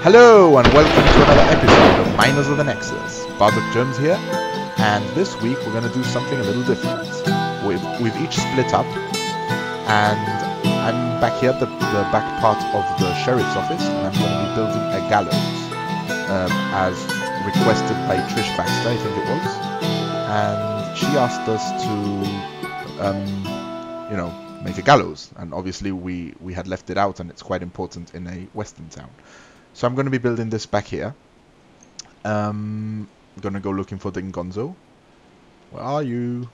Hello and welcome to another episode of Miners of the Nexus. Bardock Jones here, and this week we're going to do something a little different. We've each split up, and I'm back here at the back part of the sheriff's office, and I'm going to be building a gallows, as requested by Trish Baxter, I think it was, and she asked us to, make a gallows, and obviously we had left it out, and it's quite important in a western town. So I'm going to be building this back here. I'm going to go looking for Dingonzo. Where are you?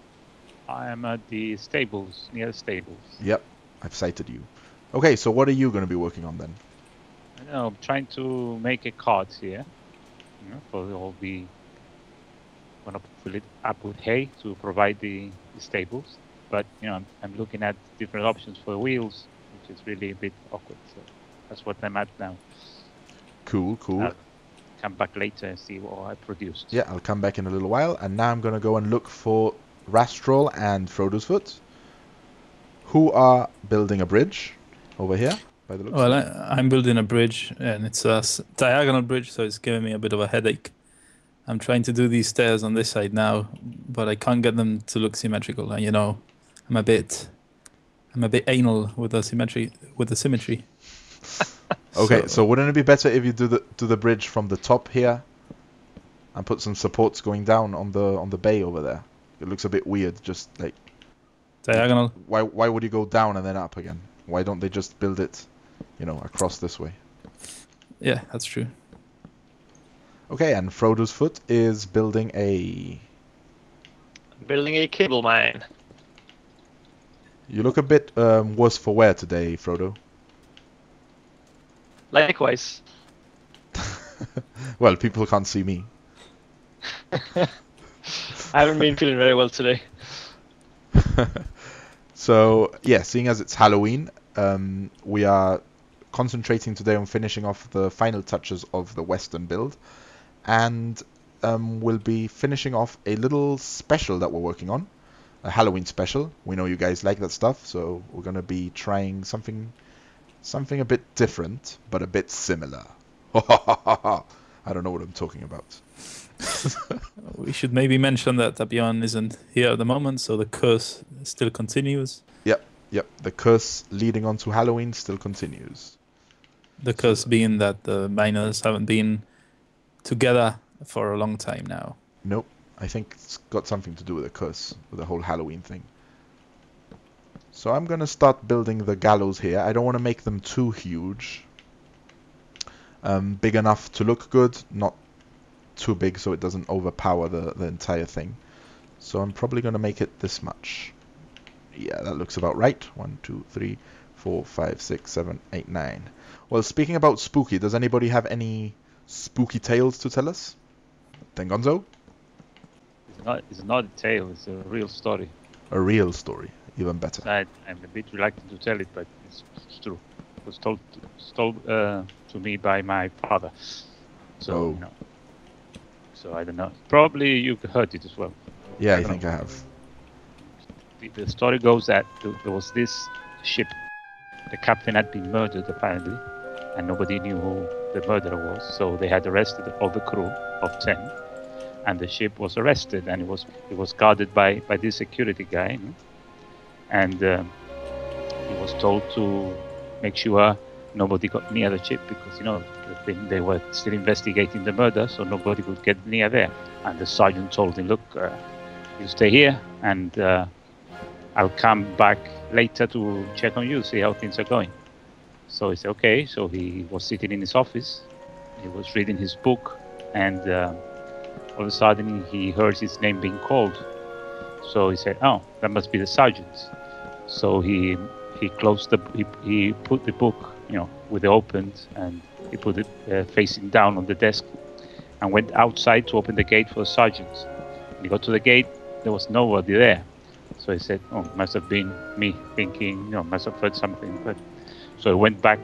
I am at the stables, near the stables. Yep, I've sighted you. Okay, so what are you going to be working on then? I know, I'm trying to make a cart here. For all the... I'm going to fill it up with hay to provide the stables. But, I'm looking at different options for wheels, which is really a bit awkward. So that's what I'm at now. Cool. I'll come back later and see what I produced. Yeah, I'll come back in a little while. And now I'm going to go and look for Rastrol and Frodo's Foot, who are building a bridge over here. By the looks well, I'm building a bridge, and it's a diagonal bridge, so it's giving me a bit of a headache. I'm trying to do these stairs on this side now, but I can't get them to look symmetrical. And I'm a bit anal with the symmetry. Okay, so wouldn't it be better if you do the bridge from the top here, and put some supports going down on the bay over there? It looks a bit weird, just like diagonal. Why would you go down and then up again? Why don't they just build it, across this way? Yeah, that's true. Okay, and Frodo's Foot is building a cable mine. You look a bit worse for wear today, Frodo. Likewise. Well, people can't see me. I haven't been feeling very well today. So, yeah, seeing as it's Halloween, we are concentrating today on finishing off the final touches of the Western build. And we'll be finishing off a little special that we're working on. A Halloween special. We know you guys like that stuff, so we're going to be trying something a bit different, but a bit similar. I don't know what I'm talking about. We should maybe mention that Tapion isn't here at the moment, so the curse still continues. Yep. The curse leading on to Halloween still continues. The curse being that the miners haven't been together for a long time now. Nope. I think it's got something to do with the curse, with the whole Halloween thing. So I'm going to start building the gallows here. I don't want to make them too huge. Big enough to look good, not too big so it doesn't overpower the entire thing. So I'm probably going to make it this much. Yeah, that looks about right. 1, 2, 3, 4, 5, 6, 7, 8, 9. Well, speaking about spooky, does anybody have any spooky tales to tell us? Tengonzo? It's not a tale, it's a real story. A real story, even better. I'm a bit reluctant to tell it, but it's true. It was told to me by my father. So, So I don't know. Probably you've heard it as well. Yeah, I think I have. The story goes that there was this ship. The captain had been murdered, apparently, and nobody knew who the murderer was. So they had arrested all the crew of 10. And the ship was arrested, and it was guarded by this security guy, and he was told to make sure nobody got near the ship because they were still investigating the murder, so nobody could get near there. And the sergeant told him, "Look, you stay here, and I'll come back later to check on you, see how things are going." So he said, "Okay." So he was sitting in his office, he was reading his book, and all of a sudden he heard his name being called. So he said, "Oh, that must be the sergeant." So he closed he put the book, with it opened, and he put it facing down on the desk, and went outside to open the gate for the sergeant. When he got to the gate, there was nobody there. So he said, "Oh, must have been me thinking, must have heard something." But so he went back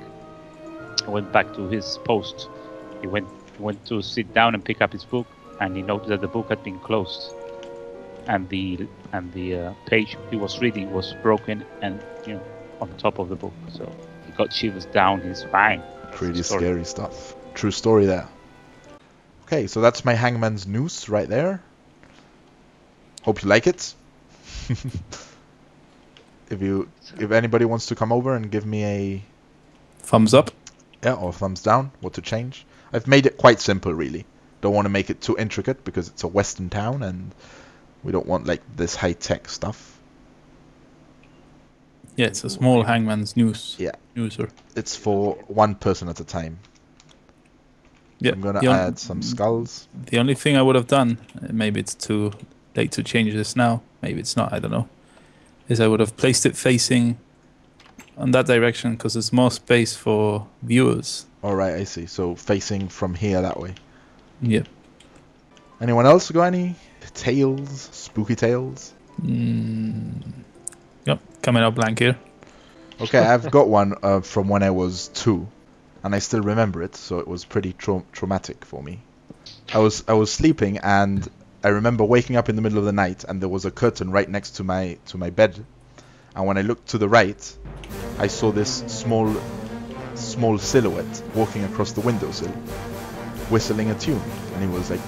to his post. He went to sit down and pick up his book. And he noticed that the book had been closed, and the page he was reading was broken and on top of the book. So he got shivers down his spine. Pretty scary stuff. True story there. Okay, so that's my hangman's noose right there. Hope you like it. If anybody wants to come over and give me a Thumbs up. or thumbs down, what to change. I've made it quite simple, really. Don't want to make it too intricate because it's a western town and we don't want like this high-tech stuff. Yeah, it's a small hangman's noose. Yeah. Nooser. It's for one person at a time. Yeah. I'm gonna add some skulls. The only thing I would have done, maybe it's too late to change this now, maybe it's not, I don't know, is I would have placed it facing on that direction because there's more space for viewers. Alright, I see. So facing from here that way. Yep. Anyone else got any tales? Spooky tales? Yep, coming up blank here. Okay, I've got one from when I was 2. And I still remember it, so it was pretty traumatic for me. I was sleeping and I remember waking up in the middle of the night and there was a curtain right next to my bed. And when I looked to the right, I saw this small silhouette walking across the windowsill, whistling a tune, and he was like,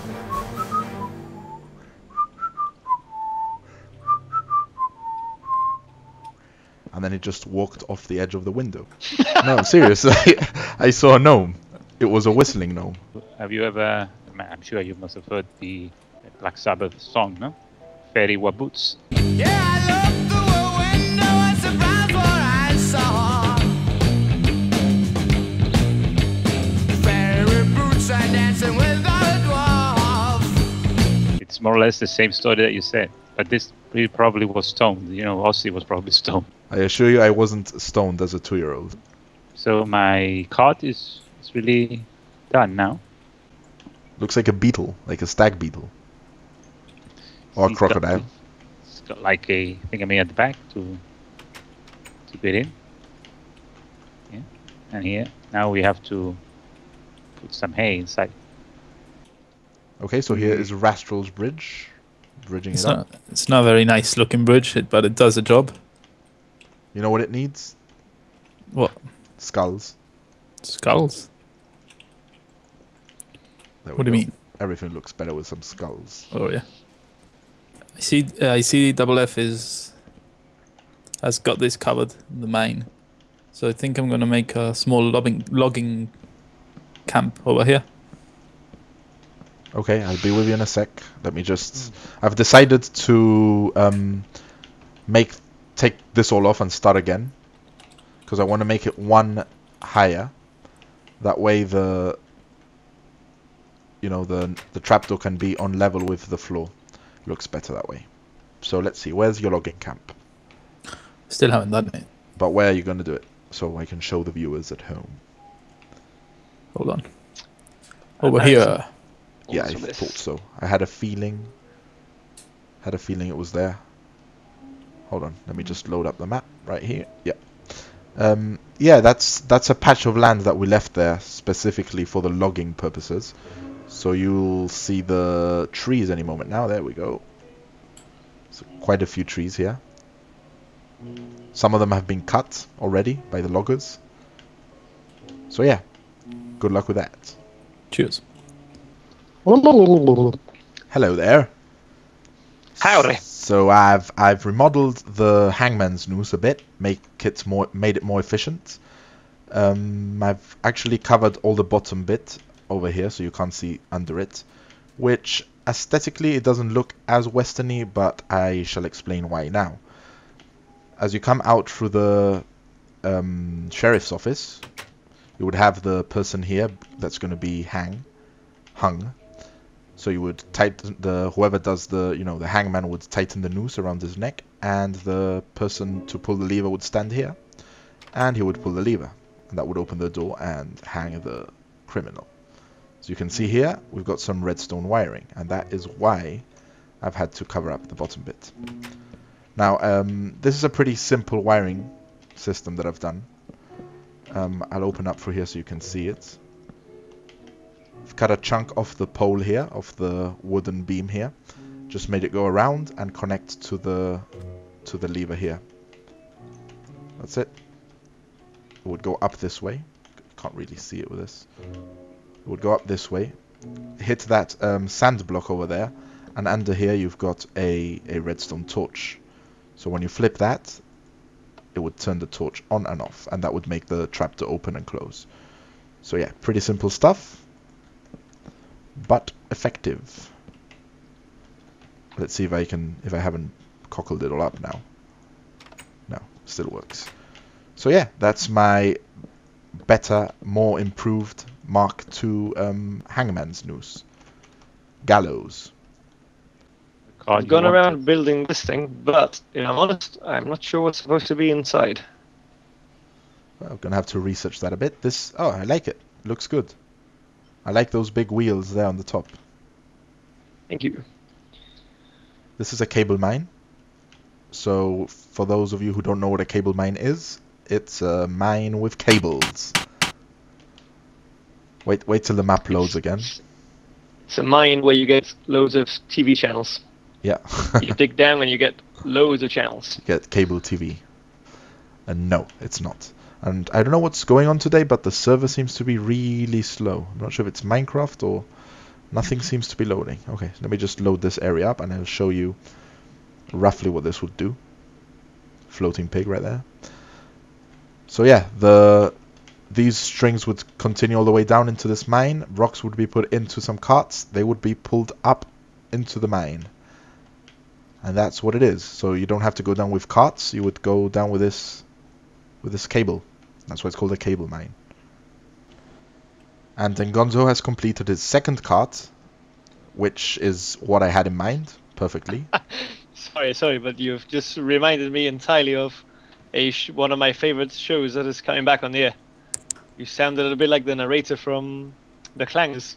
and then he just walked off the edge of the window. No, seriously, I saw a gnome. It was a whistling gnome. Have you ever? I'm sure you must have heard the Black Sabbath song, no? Fairy Waboots. Yeah, I looked through a window and surprised what I saw. Fairy boots are dancing with the dwarf. It's more or less the same story that you said, but this probably was stoned. You know, Ozzy was probably stoned. I assure you I wasn't stoned as a 2-year-old. So my card is really done now. Looks like a beetle, like a stag beetle. Or a It's got- crocodile. It's got like a thingamay at the back to get in. Yeah, and here now we have to put some hay inside. Okay, so here is Rastrel's bridge. Bridging it up. It's not a very nice looking bridge, but it does the job. You know what it needs? What? Skulls. Skulls? There we What do you go. mean? Everything looks better with some skulls. Oh yeah. I see Double F has got this covered, the main. So I think I'm gonna make a small logging camp over here. Okay, I'll be with you in a sec. Let me just... I've decided to take this all off and start again. Because I want to make it one higher. That way the trapdoor can be on level with the floor. Looks better that way. So let's see, where's your logging camp? Still haven't done it. But where are you going to do it? So I can show the viewers at home. Hold on. Over here. Yeah, I thought so. I had a feeling. It was there. Hold on, let me just load up the map right here. Yeah. Yeah, that's a patch of land that we left there specifically for the logging purposes. So you'll see the trees any moment now. There we go. So quite a few trees here. Some of them have been cut already by the loggers. So yeah, good luck with that. Cheers. Hello there. Howdy. So I've remodeled the hangman's noose a bit, made it more efficient. I've actually covered all the bottom bit over here, so you can't see under it. Which aesthetically it doesn't look as westerny, but I shall explain why now. As you come out through the sheriff's office, you would have the person here that's going to be hung. So you would tighten whoever does the hangman would tighten the noose around his neck, and the person to pull the lever would stand here, and he would pull the lever, and that would open the door and hang the criminal. So you can see here we've got some redstone wiring, and that is why I've had to cover up the bottom bit. Now this is a pretty simple wiring system that I've done. I'll open up through here so you can see it. I've cut a chunk off the pole here, off the wooden beam here. Just made it go around and connect to the lever here. That's it. It would go up this way. Can't really see it with this. It would go up this way, hit that sand block over there, and under here you've got a redstone torch. So when you flip that, it would turn the torch on and off, and that would make the trapdoor open and close. So yeah, pretty simple stuff, but effective. Let's see if I haven't cockled it all up now. No, still works. So yeah, that's my better, more improved Mark II hangman's noose. Gallows. I've gone around building this thing, but if I'm honest, I'm not sure what's supposed to be inside. Well, I'm gonna have to research that a bit. Oh, I like it. Looks good. I like those big wheels there on the top. Thank you. This is a cable mine. So for those of you who don't know what a cable mine is, it's a mine with cables. Wait till the map loads again. It's a mine where you get loads of TV channels. Yeah. You dig down and you get loads of channels. Get cable TV. And no, it's not. And I don't know what's going on today, but the server seems to be really slow. I'm not sure if it's Minecraft or nothing seems to be loading. Okay, let me just load this area up and I'll show you roughly what this would do. Floating pig right there. So yeah, these strings would continue all the way down into this mine. Rocks would be put into some carts. They would be pulled up into the mine. And that's what it is. So you don't have to go down with carts. You would go down with this cable. That's why it's called a cable mine. And then Gonzo has completed his second cart, which is what I had in mind perfectly. Sorry, but you've just reminded me entirely of one of my favorite shows that is coming back on the air. You sound a little bit like the narrator from The Clangers.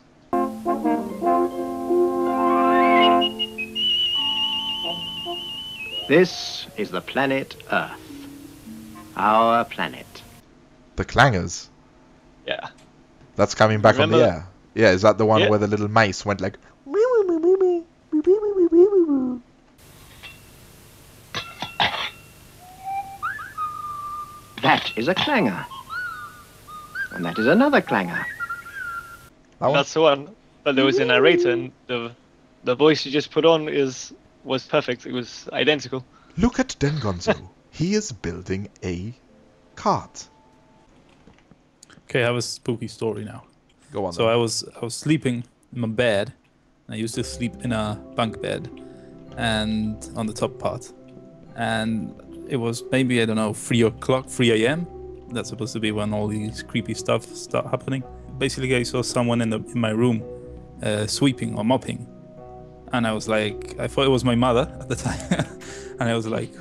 This is the planet Earth. Our planet. The Clangers. Yeah. That's coming back on the Remember- air. Yeah, is that the one Yeah. where the little mice went like... That is a clanger. And that is another clanger. That one? That's the one. But there was a narrator, and the voice you just put on was perfect. It was identical. Look at Den Gonzo. He is building a cart. Okay, I have a spooky story now. Go on. So then. I was sleeping in my bed. I used to sleep in a bunk bed, and on the top part. And it was maybe, I don't know, 3 a.m. That's supposed to be when all these creepy stuff start happening. Basically, I saw someone in my room sweeping or mopping, and I was like, I thought it was my mother at the time, and I was like,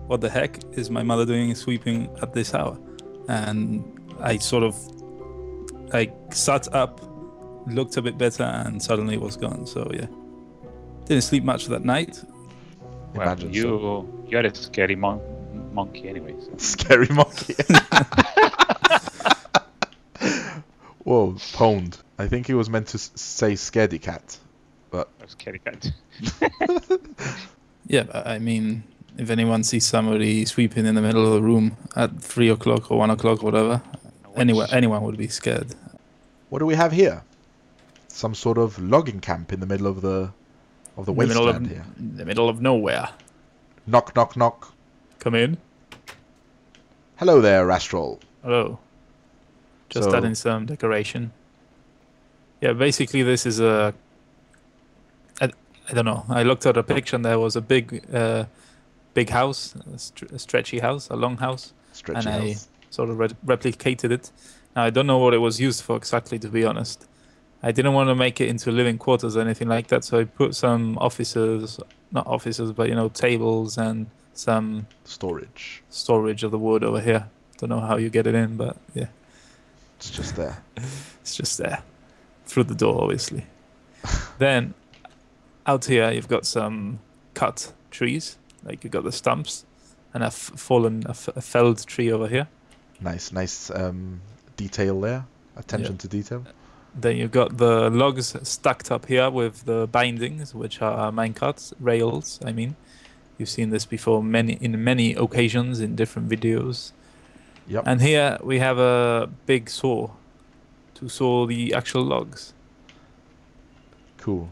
what the heck is my mother doing sweeping at this hour? And I sort of like sat up, looked a bit better, and suddenly it was gone. So yeah, didn't sleep much that night. Well, Imagine so. you had a scary monkey anyway. So. Scary monkey. Whoa, pwned. I think he was meant to say scaredy cat, but... A scary cat. Yeah, I mean, if anyone sees somebody sweeping in the middle of the room at 3 o'clock or 1 o'clock, whatever, anyone would be scared. What do we have here? Some sort of logging camp in the middle of the wasteland here. In the middle of nowhere. Knock, knock, knock. Come in. Hello there, Astral. Hello. Just So- adding some decoration. Yeah, basically this is I don't know. I looked at a picture and there was a big house, a stretchy house, a long house. Stretchy And I house. sort of replicated it. Now, I don't know what it was used for exactly, to be honest. I didn't want to make it into living quarters or anything like that, so I put some not offices, but tables and some Storage. storage of the wood over here. Don't know how you get it in, but yeah, It's just there. it's just there. Through the door, obviously. Then, out here, you've got some cut trees, like you've got the stumps, and a felled tree over here. Nice detail there. Attention to detail. Then you've got the logs stacked up here with the bindings, which are minecarts, rails, I mean. You've seen this before in many occasions in different videos. Yep. And here we have a big saw to saw the actual logs. Cool.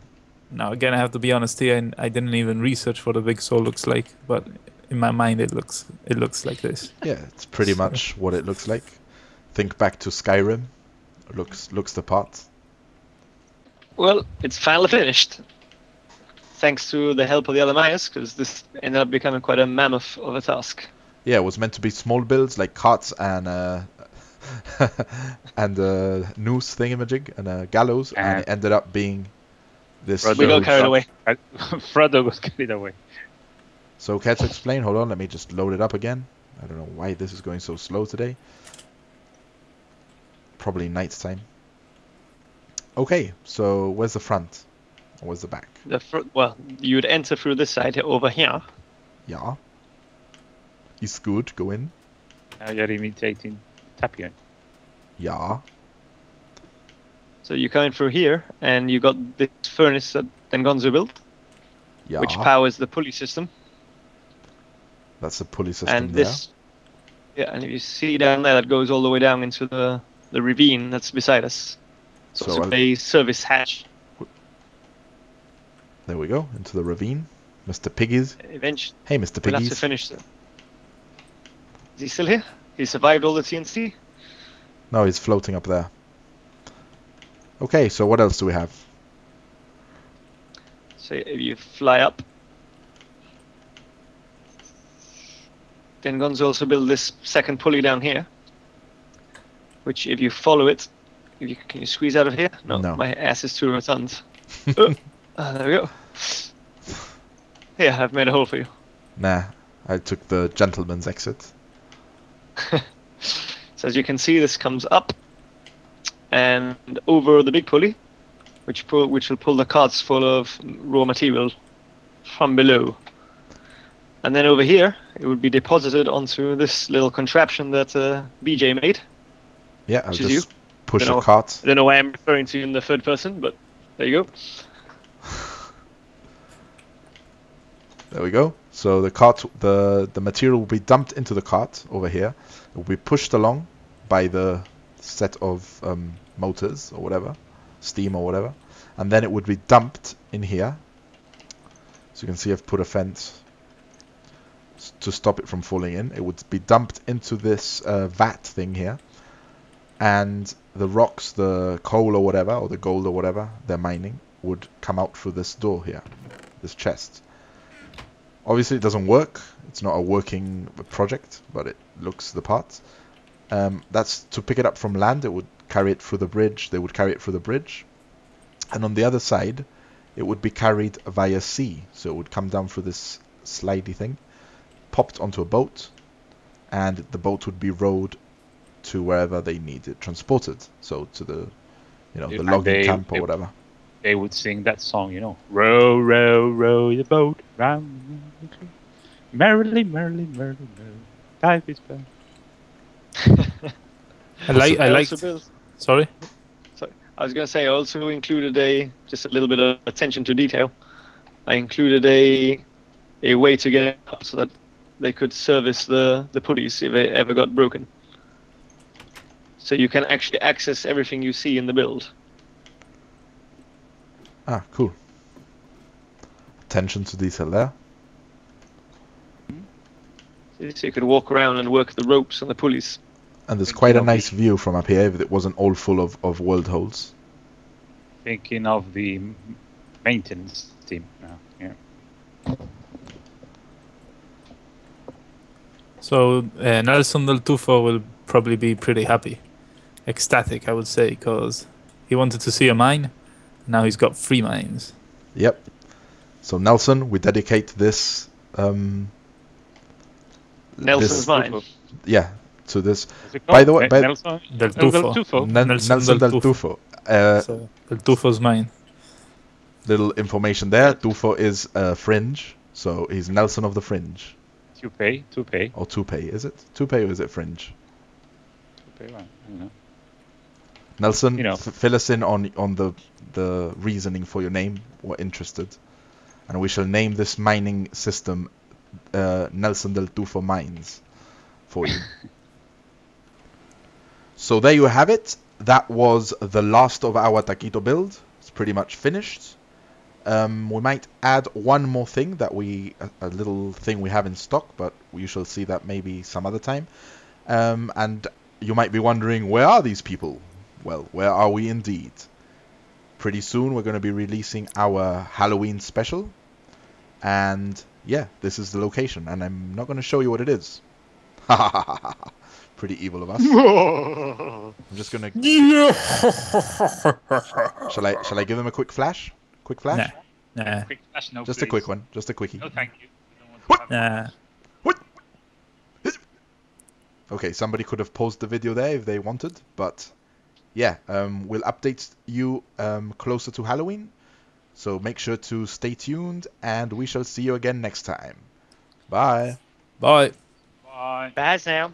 Now again, I have to be honest here, and I didn't even research what a big saw looks like, but in my mind it looks like this. Yeah, it's pretty much what it looks like. Think back to Skyrim. Looks the part. Well, it's finally finished. Thanks to the help of the other miners, because this ended up becoming quite a mammoth of a task. Yeah, it was meant to be small builds like carts and and noose thingamajig and a gallows, and it ended up being this. We got carried away. Frodo was carried away. So care to explain? Hold on, let me just load it up again. I don't know why this is going so slow today. Probably night time. Okay, so where's the front? Or where's the back? Well, you'd enter through this side over here. Yeah. It's good, go in. Now you're imitating Tapion. Yeah. So you come in through here, and you got this furnace that Dengonzo built, Yeah. which powers the pulley system. That's the pulley system And there. this, yeah, and if you see down there, that goes all the way down into the ravine that's beside us. So So it's a service hatch. There we go, into the ravine. Mr. Piggies. Eventually, Hey, Mr. we'll have to Piggies. finish it. Is he still here? He survived all the TNT? No, he's floating up there. Okay, so what else do we have? So if you fly up, then Gonzo also built this second pulley down here, which if you follow it, can you squeeze out of here? No, No. my ass is too rotund. There we go. Here, I've made a hole for you. Nah, I took the gentleman's exit. So as you can see, this comes up and over the big pulley, which will pull the carts full of raw material from below. And then over here, it would be deposited onto this little contraption that BJ made. Yeah, I'll Which is just you. push Don't a know. cart. I don't know why I'm referring to you in the third person, but there you go. There we go. So the cart, the material will be dumped into the cart over here. It will be pushed along by the set of motors or whatever, steam or whatever, and then it would be dumped in here. So you can see I've put a fence to stop it from falling in. It would be dumped into this vat thing here, and the rocks, the coal or whatever, or the gold or whatever they're mining would come out through this door here, this chest. Obviously it doesn't work, it's not a working project, but it looks the part. That's to pick it up from land. It would carry it through the bridge, they would carry it through the bridge, and on the other side it would be carried via sea. So it would come down through this slidey thing, popped onto a boat, and the boat would be rowed to wherever they need it transported. So to the, the And logging camp or whatever. They would sing that song, row, row, row the boat round the clear. Merrily, merrily, merrily, merrily, time is spent. I liked. Sorry. I was going to say I also included just a little bit of attention to detail. I included a way to get it up so that they could service the pulleys if they ever got broken. So you can actually access everything you see in the build. Ah, cool. Attention to detail there. So you could walk around and work the ropes and the pulleys. And there's quite a nice view from up here if it wasn't all full of world holes. Thinking of the maintenance team now, yeah. So Nelson del Tufo will probably be pretty happy, ecstatic, I would say, because he wanted to see a mine. Now he's got 3 mines. Yep. So Nelson, we dedicate this. Nelson's mine. Yeah, to this. What's it By the called? way, Nelson Del Tufo. Tufo. Nelson del Tufo. So Del Tufo's mine. Little information there. Tufo is fringe, so he's Nelson of the Fringe. Toupee. Or Toupee, is it? Toupee or is it Fringe? Toupee, right, I don't know. Nelson, fill us in on the reasoning for your name. We're interested. And we shall name this mining system Nelson del Tufo Mines for you. So there you have it. that was the last of our taquito build. It's pretty much finished. We might add one more thing that a little thing we have in stock, but you shall see that maybe some other time. And you might be wondering, where are these people? Well, where are we indeed? Pretty soon we're going to be releasing our Halloween special. And yeah, this is the location, and I'm not going to show you what it is. Pretty evil of us. I'm just going to... Shall I give them a quick flash? Quick flash? Nah. Quick flash, no, Just please. a quick one. Just a quickie. No, thank you. I don't want to have- Nah. Okay, somebody could have paused the video there if they wanted, but yeah, we'll update you closer to Halloween. So make sure to stay tuned, and we shall see you again next time. Bye. Bye. Bye. Bye, Sam.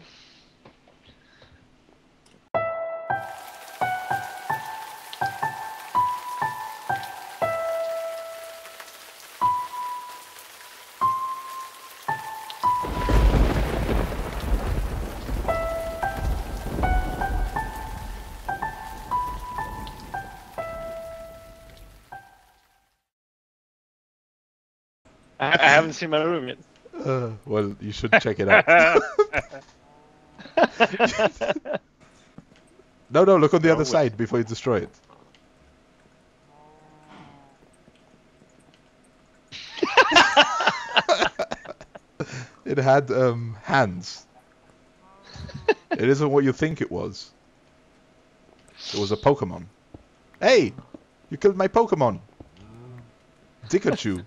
I haven't seen my room yet. Well, you should check it out. No, look on the other side before you destroy it. It had hands. It isn't what you think it was. It was a Pokemon. Hey! You killed my Pokemon! Pikachu.